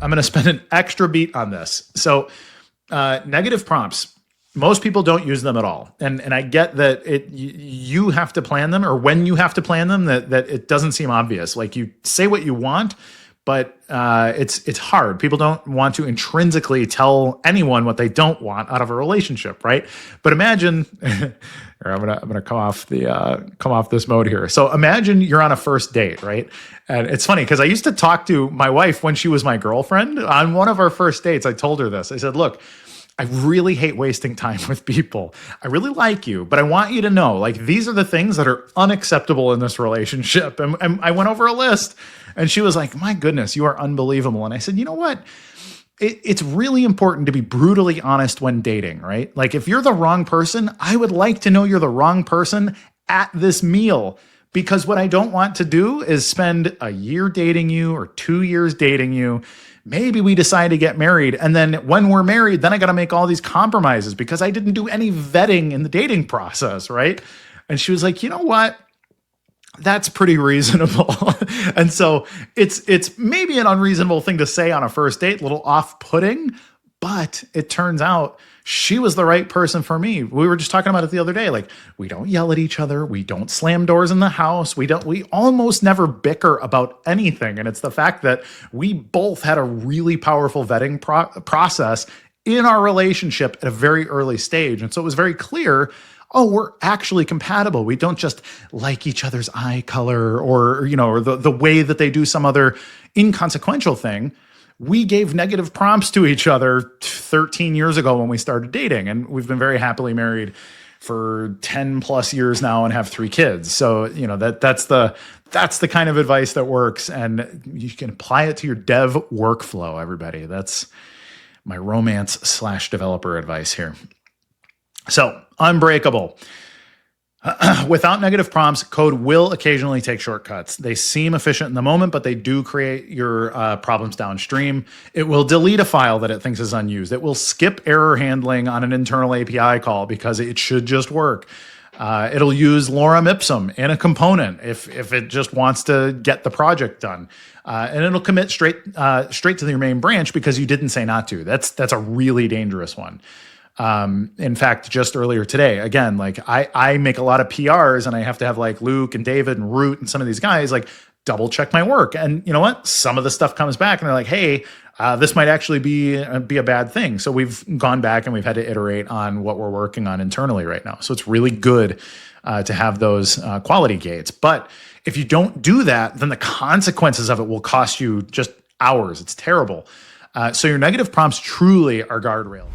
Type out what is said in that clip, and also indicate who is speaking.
Speaker 1: I'm going to spend an extra beat on this. So negative prompts, most people don't use them at all. And I get that you have to plan them, or when you have to plan them, that it doesn't seem obvious. Like, you say what you want, but it's hard. People don't want to intrinsically tell anyone what they don't want out of a relationship, right? But imagine, or I'm gonna come off this mode here. So imagine you're on a first date, right? And it's funny because I used to talk to my wife when she was my girlfriend. On one of our first dates, I told her this. I said, "Look, I really hate wasting time with people. I really like you, but I want you to know, like, these are the things that are unacceptable in this relationship." And I went over a list, and she was like, "My goodness, you are unbelievable." And I said, "You know what? It's really important to be brutally honest when dating, right? Like, if you're the wrong person, I would like to know you're the wrong person at this meal, because what I don't want to do is spend a year dating you or 2 years dating you. Maybe we decide to get married, and then when we're married, then I got to make all these compromises because I didn't do any vetting in the dating process, right?" And she was like, "You know what? That's pretty reasonable." And so it's maybe an unreasonable thing to say on a first date, a little off-putting, but it turns out she was the right person for me. We were just talking about it the other day. Like, we don't yell at each other. We don't slam doors in the house. We almost never bicker about anything. And it's the fact that we both had a really powerful vetting process in our relationship at a very early stage. And so it was very clear, oh, we're actually compatible. We don't just like each other's eye color or the way that they do some other inconsequential thing. We gave negative prompts to each other 13 years ago when we started dating, and we've been very happily married for 10 plus years now and have 3 kids. So, that's the kind of advice that works, and you can apply it to your dev workflow, everybody. That's my romance/developer advice here. So, unbreakable. Without negative prompts, code will occasionally take shortcuts. They seem efficient in the moment, but they do create your problems downstream. It will delete a file that it thinks is unused. It will skip error handling on an internal API call because it should just work. It'll use lorem ipsum in a component if it just wants to get the project done. And it'll commit straight to your main branch because you didn't say not to. That's a really dangerous one. In fact, just earlier today, again, like I make a lot of PRs and I have to have like Luke and David and Root and some of these guys like double check my work. And you know what? Some of the stuff comes back and they're like, "Hey, this might actually be a bad thing." So we've gone back and we've had to iterate on what we're working on internally right now. So it's really good to have those quality gates. But if you don't do that, then the consequences of it will cost you just hours. It's terrible. So your negative prompts truly are guardrails.